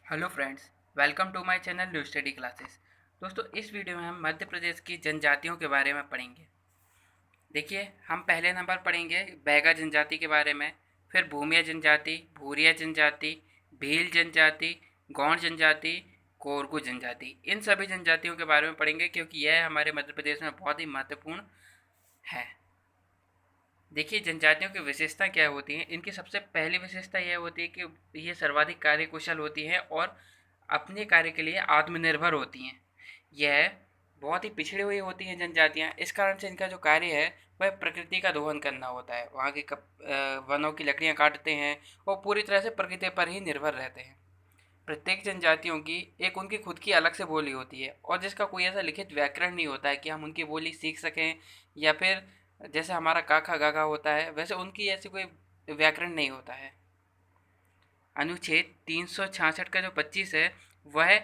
Hello friends, welcome to my channel new study classes. दोस्तों, इस video में हम मध्य प्रदेश की जनजातियों के बारे में पढ़ेंगे। देखिए, हम पहले नंबर पढ़ेंगे बैगा जनजाति के बारे में, फिर भूमिया जनजाति, भूरिया जनजाति, भील जनजाति, गौंड जनजाति, कोरकू जनजाति। इन सभी जनजातियों के बारे में पढ़ेंगे क्योंकि यह हमारे मध्य प्रदेश में बहुत ही महत्वपूर्ण है। देखिए, जनजातियों की विशेषता क्या होती है। इनकी सबसे पहली विशेषता यह होती है कि ये सर्वाधिक कार्यकुशल होती हैं और अपने कार्य के लिए आत्मनिर्भर होती हैं। यह बहुत ही पिछड़ी हुई होती हैं जनजातियाँ। इस कारण से इनका जो कार्य है वह प्रकृति का दोहन करना होता है। वहाँ के वनों की लकड़ियाँ काटते हैं और पूरी तरह से प्रकृति पर ही निर्भर रहते हैं। प्रत्येक जनजातियों की एक उनकी खुद की अलग से बोली होती है और जिसका कोई ऐसा लिखित व्याकरण नहीं होता है कि हम उनकी बोली सीख सकें, या फिर जैसे हमारा काखा गागा होता है वैसे उनकी ऐसी कोई व्याकरण नहीं होता है। अनुच्छेद 366 का जो 25 है वह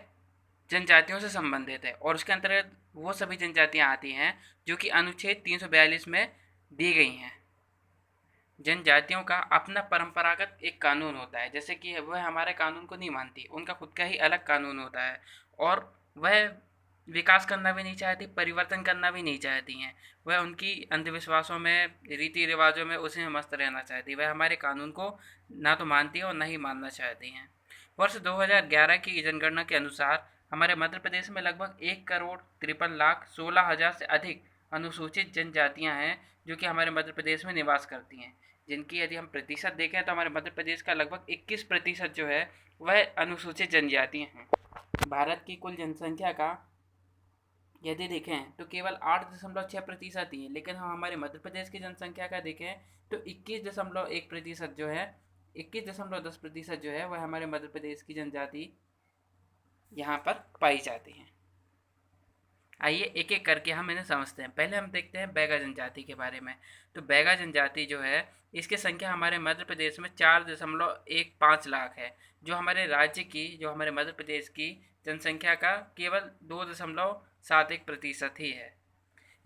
जनजातियों से संबंधित है और उसके अंतर्गत वो सभी जनजातियां आती हैं जो कि अनुच्छेद 342 में दी गई हैं। जनजातियों का अपना परंपरागत एक कानून होता है, जैसे कि वह हमारे कानून को नहीं मानती, उनका खुद का ही अलग कानून होता है और वह विकास करना भी नहीं चाहती, परिवर्तन करना भी नहीं चाहती हैं। वह उनकी अंधविश्वासों में, रीति रिवाजों में उसी में मस्त रहना चाहती। वह हमारे कानून को ना तो मानती है और ना ही मानना चाहती हैं। वर्ष 2011 की जनगणना के अनुसार हमारे मध्य प्रदेश में लगभग 1,53,16,000 से अधिक अनुसूचित जनजातियां हैं जो कि हमारे मध्य प्रदेश में निवास करती हैं, जिनकी यदि हम प्रतिशत देखें तो हमारे मध्य प्रदेश का लगभग 21% जो है वह अनुसूचित जनजातियां हैं। भारत की कुल जनसंख्या का यदि देखें तो केवल 8.6% ही है, लेकिन हम हमारे मध्य प्रदेश की जनसंख्या का देखें तो 21.1% जो है, 21.10% जो है वह हमारे मध्य प्रदेश की जनजाति यहाँ पर पाई जाती हैं। आइए एक एक करके हम इन्हें समझते हैं। पहले हम देखते हैं बैगा जनजाति के बारे में। तो बैगा जनजाति जो है इसकी संख्या हमारे मध्य प्रदेश में 4.15 लाख है, जो हमारे राज्य की, जो हमारे मध्य प्रदेश की जनसंख्या का केवल 2.71% ही है।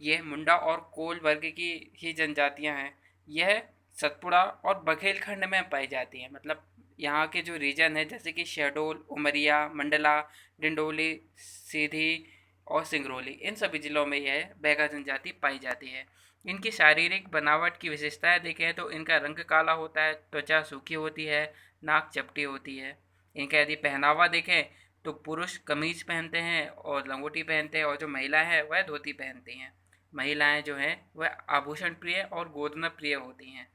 ये मुंडा और कोल वर्ग की ही जनजातियां हैं। यह सतपुड़ा और बघेलखंड में पाई जाती हैं। मतलब यहाँ के जो रीजन है जैसे कि शहडोल, उमरिया, मंडला, डिंडोली, सीधी और सिंगरौली, इन सभी जिलों में यह बैगा जनजाति पाई जाती है। इनकी शारीरिक बनावट की विशेषताएं देखें तो इनका रंग काला होता है, त्वचा सूखी होती है, नाक चपटी होती है। इनका यदि पहनावा देखें तो पुरुष कमीज पहनते हैं और लंगोटी पहनते हैं और जो महिलाएं हैं वह धोती पहनती हैं। महिलाएं जो हैं वह आभूषण प्रिय और गोदना प्रिय होती हैं।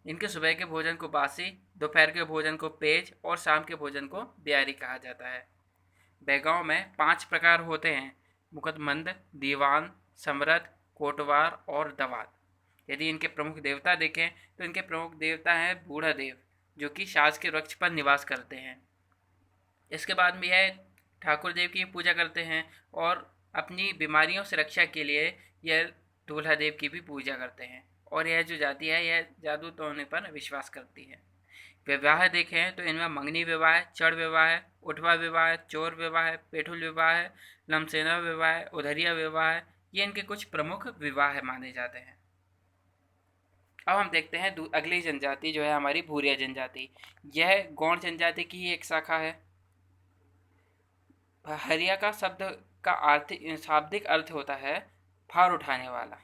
इनके सुबह के भोजन को बासी, दोपहर के भोजन को पेज और शाम के भोजन को ब्यारी कहा जाता है। बैगाओं में 5 प्रकार होते हैं: मुकदमंद, दीवान, समरथ, कोटवार और दवात। यदि इनके प्रमुख देवता देखें तो इनके प्रमुख देवता हैं बूढ़ा देव, जो कि साज के वृक्ष पर निवास करते हैं। इसके बाद में यह ठाकुर देव की पूजा करते हैं और अपनी बीमारियों से रक्षा के लिए यह दूल्हा देव की भी पूजा करते हैं। और यह जो जाति है यह जादू टोने पर विश्वास करती है। विवाह देखें तो इनमें मंगनी विवाह, चढ़ विवाह, उठवा विवाह, चोर विवाह, पेठुल विवाह, लमसेना विवाह, उधरिया विवाह, ये इनके कुछ प्रमुख विवाह माने जाते हैं। अब हम देखते हैं अगली जनजाति जो है हमारी भूरिया जनजाति। यह गौंड जनजाति की ही एक शाखा है। हरिया का शब्द का शाब्दिक अर्थ होता है भार उठाने वाला।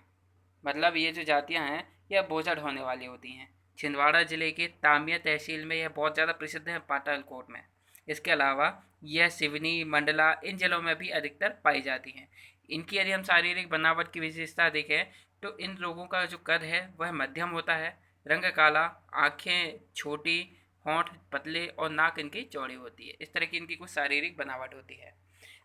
मतलब ये जो जातियां हैं यह बोझा ढोने वाली होती हैं। छिंदवाड़ा जिले के तामिया तहसील में यह बहुत ज़्यादा प्रसिद्ध है, पाटलकोट में। इसके अलावा यह सिवनी, मंडला, इन जिलों में भी अधिकतर पाई जाती हैं। इनकी यदि हम शारीरिक बनावट की विशेषता देखें तो इन लोगों का जो कद है वह मध्यम होता है, रंग काला, आँखें छोटी, होंठ पतले और नाक इनकी चौड़ी होती है। इस तरह की इनकी कुछ शारीरिक बनावट होती है।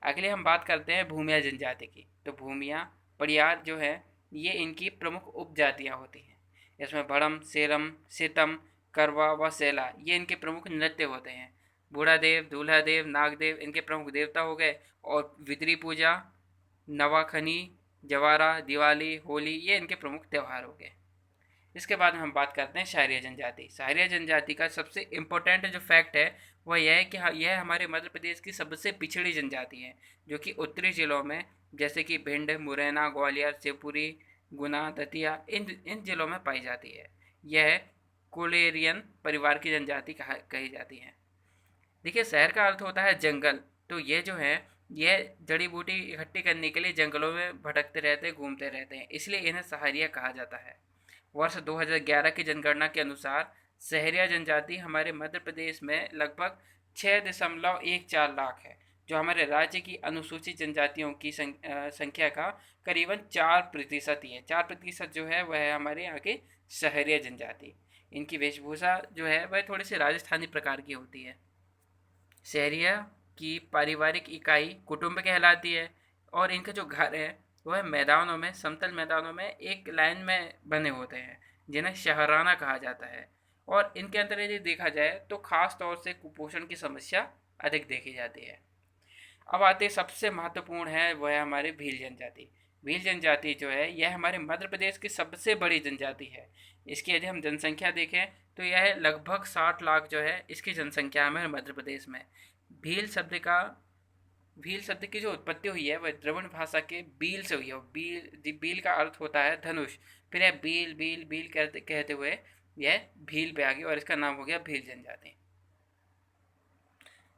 अगले हम बात करते हैं भूमिया जनजाति की। तो भूमिया पड़ियार जो है ये इनकी प्रमुख उपजातियाँ होती हैं। इसमें भड़म, सेरम, सितम, करवा व सेला ये इनके प्रमुख नृत्य होते हैं। बूढ़ा देव, दूल्हा देव, नागदेव इनके प्रमुख देवता हो गए और वितरी पूजा, नवाखनी, जवारा, दिवाली, होली ये इनके प्रमुख त्यौहार हो गए। इसके बाद में हम बात करते हैं शाहरिया जनजाति। शाहरिया जनजाति का सबसे इम्पोर्टेंट जो फैक्ट है वह यह है कि यह हमारे मध्य प्रदेश की सबसे पिछड़ी जनजाति है, जो कि उत्तरी जिलों में जैसे कि भिंड, मुरैना, ग्वालियर, शिवपुरी, गुना, दतिया इन जिलों में पाई जाती है। यह कोलेरियन परिवार की जनजाति कही जाती है। देखिए, शहर का अर्थ होता है जंगल, तो ये जो है, ये जड़ी बूटी इकट्ठी करने के लिए जंगलों में भटकते रहते हैं, घूमते रहते हैं, इसलिए इन्हें सहारिया कहा जाता है। वर्ष 2011 की जनगणना के अनुसार सहरिया जनजाति हमारे मध्य प्रदेश में लगभग 6.14 लाख है, जो हमारे राज्य की अनुसूचित जनजातियों की संख्या का करीबन 4% ही है। 4% जो है वह है हमारे यहाँ की सहरिया जनजाति। इनकी वेशभूषा जो है वह थोड़ी सी राजस्थानी प्रकार की होती है। शहरिया की पारिवारिक इकाई कुटुंब कहलाती है, और इनके जो घर हैं वह मैदानों में, समतल मैदानों में एक लाइन में बने होते हैं, जिन्हें शहराना कहा जाता है। और इनके अंदर यदि देखा जाए तो खास तौर से कुपोषण की समस्या अधिक देखी जाती है। अब आते सबसे महत्वपूर्ण है, वह है हमारी भील जनजाति। भील जनजाति जो है यह हमारे मध्य प्रदेश की सबसे बड़ी जनजाति है। इसकी यदि हम जनसंख्या देखें तो यह लगभग 60 लाख जो है इसकी जनसंख्या है हमारे मध्य प्रदेश में। भील शब्द का भील शब्द की जो उत्पत्ति हुई है वह द्रविड़ भाषा के बील से हुई है। बील का अर्थ होता है धनुष, फिर यह बील बील बील कहते कहते हुए यह भील पे आ गई और इसका नाम हो गया भील जनजाति।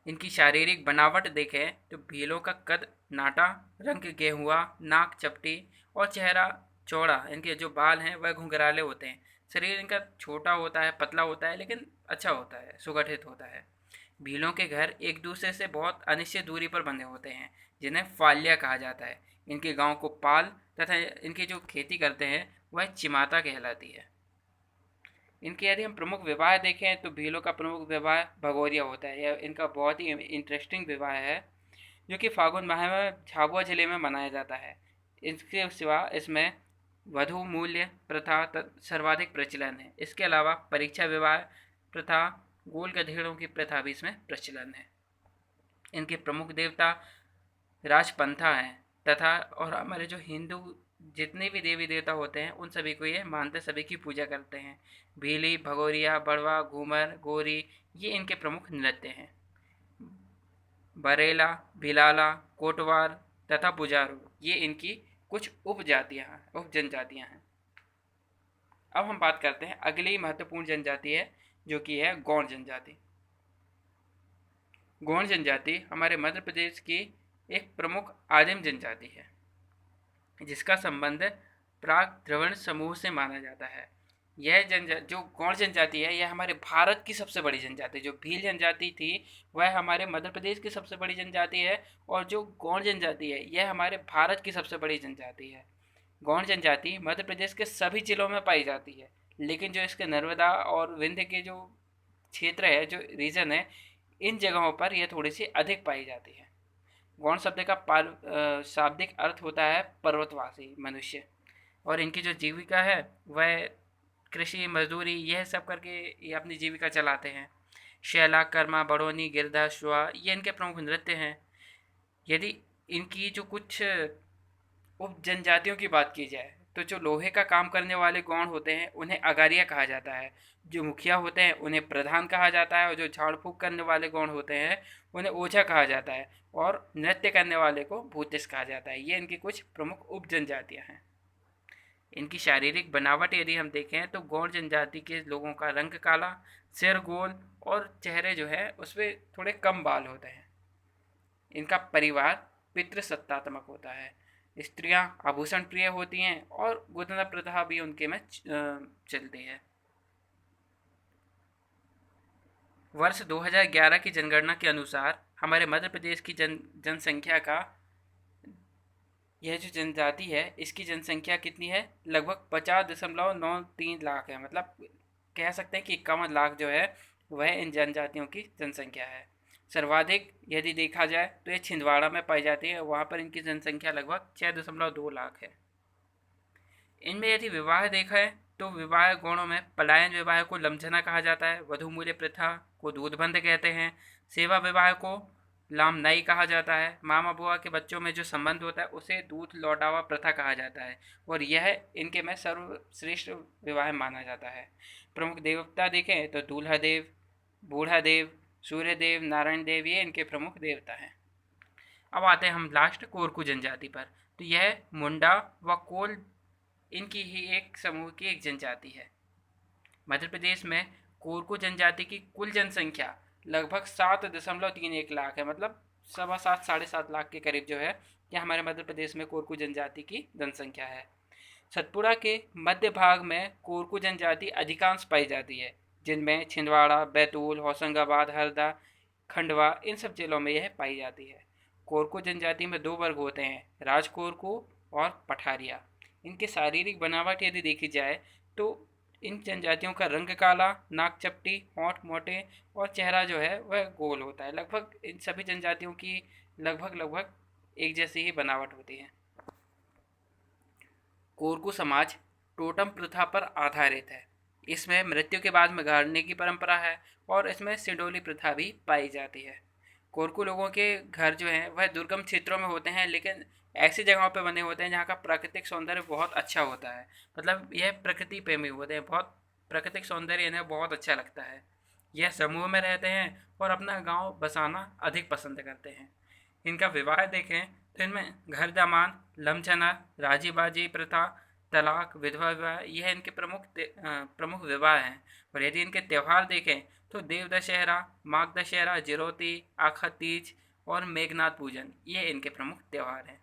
इनकी शारीरिक बनावट देखें तो भीलों का कद नाटा, रंग गेहुआ, नाक चपटी और चेहरा चौड़ा। इनके जो बाल हैं वह घुंघराले होते हैं। शरीर इनका छोटा होता है, पतला होता है, लेकिन अच्छा होता है, सुगठित होता है। भीलों के घर एक दूसरे से बहुत अनिश्चित दूरी पर बंधे होते हैं, जिन्हें फाल्या कहा जाता है। इनके गांव को पाल तथा इनकी जो खेती करते हैं वह चिमाता कहलाती है। इनके यदि हम प्रमुख विवाह देखें तो भीलों का प्रमुख विवाह भगोरिया होता है। यह इनका बहुत ही इंटरेस्टिंग विवाह है, जो कि फागुन माह में झाबुआ जिले में मनाया जाता है। इसके सिवा इसमें वधु मूल्य प्रथा सर्वाधिक प्रचलन है। इसके अलावा परीक्षा विवाह प्रथा, गोल गधेड़ों की प्रथा भी इसमें प्रचलन है। इनके प्रमुख देवता राजपंथा हैं तथा और हमारे जो हिंदू जितने भी देवी देवता होते हैं उन सभी को ये मानते, सभी की पूजा करते हैं। भीली, भगोरिया, बड़वा, घूमर, गोरी ये इनके प्रमुख नृत्य हैं। बरेला, भिलाला, कोटवार तथा पुजारू ये इनकी कुछ उप जनजातियाँ हैं। अब हम बात करते हैं अगली महत्वपूर्ण जनजाति है, जो कि है गौड़ जनजाति। गौड़ जनजाति हमारे मध्य प्रदेश की एक प्रमुख आदिम जनजाति है, जिसका संबंध प्राक द्रविड़ समूह से माना जाता है। यह जो गौड़ जनजाति है यह हमारे भारत की सबसे बड़ी जनजाति, जो भील जनजाति थी वह हमारे मध्य प्रदेश की सबसे बड़ी जनजाति है, और जो गौड़ जनजाति है यह हमारे भारत की सबसे बड़ी जनजाति है। गौड़ जनजाति मध्य प्रदेश के सभी जिलों में पाई जाती है, लेकिन जो इसके नर्मदा और विंध्य के जो क्षेत्र है, जो रीजन है, इन जगहों पर यह थोड़ी सी अधिक पाई जाती है। गौड़ शब्द का शाब्दिक अर्थ होता है पर्वतवासी मनुष्य, और इनकी जो जीविका है वह कृषि, मजदूरी यह सब करके ये अपनी जीविका चलाते हैं। शैला, कर्मा, बड़ोनी, गिरधा, श्वा ये इनके प्रमुख नृत्य हैं। यदि इनकी जो कुछ उप जनजातियों की बात की जाए तो जो लोहे का काम करने वाले गौड़ होते हैं उन्हें अगारिया कहा जाता है। जो मुखिया होते हैं उन्हें प्रधान कहा जाता है, और जो झाड़ फूक करने वाले गौड़ होते हैं उन्हें ओझा कहा जाता है, और नृत्य करने वाले को भूतिस कहा जाता है। ये इनकी कुछ प्रमुख उप जनजातियाँ हैं। इनकी शारीरिक बनावट यदि हम देखें तो गौड़ जनजाति के लोगों का रंग काला, सिर गोल और चेहरे जो है उसमें थोड़े कम बाल होते हैं। इनका परिवार पितृसत्तात्मक होता है। स्त्रियां आभूषण प्रिय होती हैं और गुदना प्रथा भी उनके में चलती है। वर्ष 2011 की जनगणना के अनुसार हमारे मध्य प्रदेश की जनसंख्या का यह जो जनजाति है इसकी जनसंख्या कितनी है, लगभग 50.93 लाख है। मतलब कह सकते हैं कि 51 लाख जो है वह इन जनजातियों की जनसंख्या है। सर्वाधिक यदि देखा जाए तो ये छिंदवाड़ा में पाई जाती है, वहाँ पर इनकी जनसंख्या लगभग 6.2 लाख है। इनमें यदि विवाह देखा है तो विवाह गौड़ों में पलायन विवाह को लमझना कहा जाता है, वधु मूल्य प्रथा को दूधबंध कहते हैं, सेवा विवाह को लामनाई कहा जाता है, मामा बुआ के बच्चों में जो संबंध होता है उसे दूध लौटावा प्रथा कहा जाता है, और यह इनके में सर्वश्रेष्ठ विवाह माना जाता है। प्रमुख देवता देखें तो दूल्हा देव, बूढ़ा देव, सूर्य देव, नारायण देव ये इनके प्रमुख देवता हैं। अब आते हैं हम लास्ट कोरकू जनजाति पर। तो यह मुंडा व कोल इनकी ही एक समूह की एक जनजाति है। मध्य प्रदेश में कोरकू जनजाति की कुल जनसंख्या लगभग 7.31 लाख है, मतलब 7.25 साढ़े 7 लाख के करीब जो है यह हमारे मध्य प्रदेश में कोरकू जनजाति की जनसंख्या है। सतपुड़ा के मध्य भाग में कोरकू जनजाति अधिकांश पाई जाती है, जिनमें छिंदवाड़ा, बैतूल, होशंगाबाद, हरदा, खंडवा इन सब जिलों में यह पाई जाती है। कोरकू जनजाति में 2 वर्ग होते हैं, राज कोरकू और पठारिया। इनकी शारीरिक बनावट यदि देखी जाए तो इन जनजातियों का रंग काला, नाक चपटी, होंठ मोटे और चेहरा जो है वह गोल होता है। लगभग इन सभी जनजातियों की लगभग लगभग एक जैसी ही बनावट होती है। कोरकू समाज टोटम प्रथा पर आधारित है। इसमें मृत्यु के बाद में गाड़ने की परंपरा है और इसमें सिडोली प्रथा भी पाई जाती है। कोरकू लोगों के घर जो हैं वह दुर्गम क्षेत्रों में होते हैं, लेकिन ऐसी जगहों पर बने होते हैं जहाँ का प्राकृतिक सौंदर्य बहुत अच्छा होता है। मतलब यह प्रकृति प्रेमी होते हैं, बहुत प्राकृतिक सौंदर्य इन्हें बहुत अच्छा लगता है। यह समूह में रहते हैं और अपना गांव बसाना अधिक पसंद करते हैं। इनका विवाह देखें तो इनमें घर दामान, लमचना, राजी बाजी प्रथा, तलाक, विधवा विवाह यह इनके प्रमुख विवाह हैं। और यदि इनके त्यौहार देखें तो देव दशहरा, माघ दशहरा, जिरोती, आखा तीज और मेघनाथ पूजन ये इनके प्रमुख त्यौहार हैं।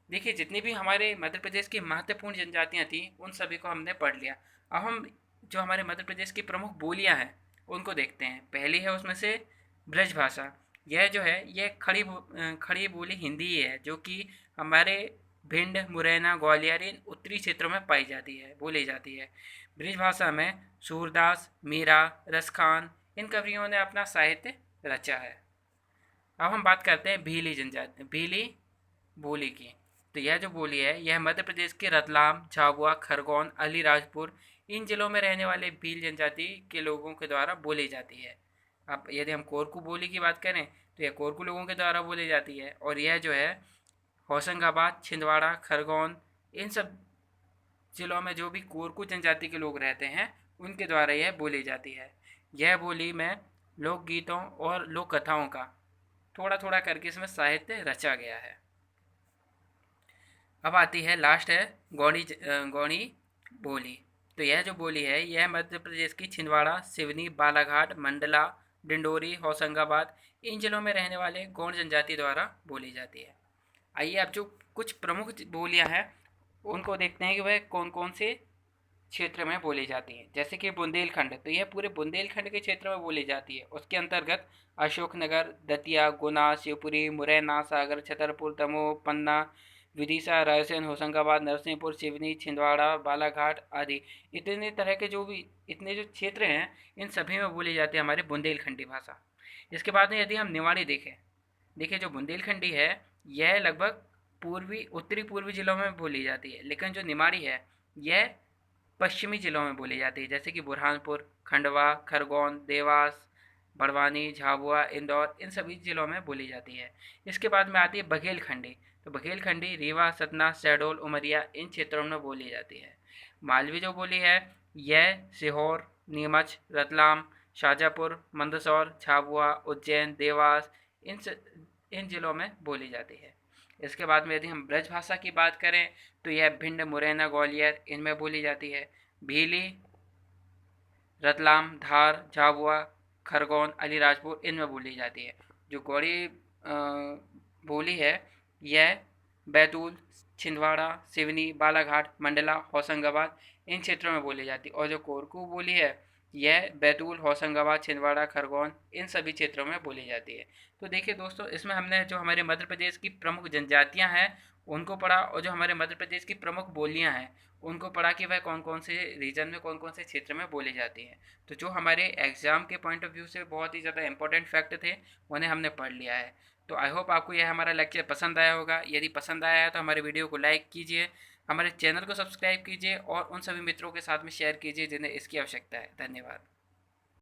देखिए, जितनी भी हमारे मध्य प्रदेश की महत्वपूर्ण जनजातियाँ थीं उन सभी को हमने पढ़ लिया। अब हम जो हमारे मध्य प्रदेश की प्रमुख बोलियाँ हैं उनको देखते हैं। पहली है उसमें से ब्रज भाषा। यह जो है यह खड़ी बोली हिंदी ही है, जो कि हमारे भिंड, मुरैना, ग्वालियर इन उत्तरी क्षेत्रों में पाई जाती है, बोली जाती है। ब्रज भाषा में सूरदास, मीरा, रसखान इन कवियों ने अपना साहित्य रचा है। अब हम बात करते हैं भीली बोली की। तो यह जो बोली है यह मध्य प्रदेश के रतलाम, झाबुआ, खरगोन, अलीराजपुर इन जिलों में रहने वाले भील जनजाति के लोगों के द्वारा बोली जाती है। अब यदि हम कोरकू बोली की बात करें तो यह कोरकू लोगों के द्वारा बोली जाती है, और यह जो है होशंगाबाद, छिंदवाड़ा, खरगोन इन सब जिलों में जो भी कोरकू जनजाति के लोग रहते हैं उनके द्वारा यह बोली जाती है। यह बोली में लोकगीतों और लोक कथाओं का थोड़ा थोड़ा करके इसमें साहित्य रचा गया है। अब आती है लास्ट है गौड़ी बोली। तो यह जो बोली है यह मध्य प्रदेश की छिंदवाड़ा, सिवनी, बालाघाट, मंडला, डिंडोरी, होशंगाबाद इन जिलों में रहने वाले गौड़ जनजाति द्वारा बोली जाती है। आइए अब जो कुछ प्रमुख बोलियां हैं उनको देखते हैं कि वह कौन कौन से क्षेत्र में बोली जाती हैं। जैसे कि बुंदेलखंड, तो यह पूरे बुंदेलखंड के क्षेत्र में बोली जाती है। उसके अंतर्गत अशोकनगर, दतिया, गुना, शिवपुरी, मुरैना, सागर, छतरपुर, दमोह, पन्ना, विदिशा, रायसेन, होशंगाबाद, नरसिंहपुर, सिवनी, छिंदवाड़ा, बालाघाट आदि इतने जो क्षेत्र हैं इन सभी में बोली जाती है हमारी बुंदेलखंडी भाषा। इसके बाद में यदि हम निवाड़ी देखिए जो बुंदेलखंडी है यह लगभग उत्तरी पूर्वी जिलों में बोली जाती है, लेकिन जो निमाड़ी है यह पश्चिमी जिलों में बोली जाती है, जैसे कि बुरहानपुर, खंडवा, खरगोन, देवास, बड़वानी, झाबुआ, इंदौर इन सभी जिलों में बोली जाती है। इसके बाद में आती है बघेलखंडी। तो बघेलखंडी रीवा, सतना, शहडोल, उमरिया इन क्षेत्रों में बोली जाती है। मालवी जो बोली है यह सीहोर, नीमच, रतलाम, शाजापुर, मंदसौर, झाबुआ, उज्जैन, देवास इन जिलों में बोली जाती है। इसके बाद में यदि हम ब्रज भाषा की बात करें तो यह भिंड, मुरैना, ग्वालियर इनमें बोली जाती है। भीली, रतलाम, धार, झाबुआ, खरगोन, अलीराजपुर इनमें बोली जाती है। जो गौड़ी बोली है यह बैतूल, छिंदवाड़ा, सिवनी, बालाघाट, मंडला, होशंगाबाद इन क्षेत्रों में बोली जाती है। और जो कोरकू बोली है यह बैतूल, होशंगाबाद, छिंदवाड़ा, खरगोन इन सभी क्षेत्रों में बोली जाती है। तो देखिए दोस्तों, इसमें हमने जो हमारे मध्य प्रदेश की प्रमुख जनजातियां हैं उनको पढ़ा, और जो हमारे मध्य प्रदेश की प्रमुख बोलियां हैं उनको पढ़ा कि वह कौन कौन से रीजन में कौन कौन से क्षेत्र में बोली जाती हैं। तो जो हमारे एग्ज़ाम के पॉइंट ऑफ व्यू से बहुत ही ज़्यादा इंपॉर्टेंट फैक्ट थे उन्हें हमने पढ़ लिया है। तो आई होप आपको यह हमारा लेक्चर पसंद आया होगा। यदि पसंद आया है तो हमारे वीडियो को लाइक कीजिए, हमारे चैनल को सब्सक्राइब कीजिए और उन सभी मित्रों के साथ में शेयर कीजिए जिन्हें इसकी आवश्यकता है। धन्यवाद।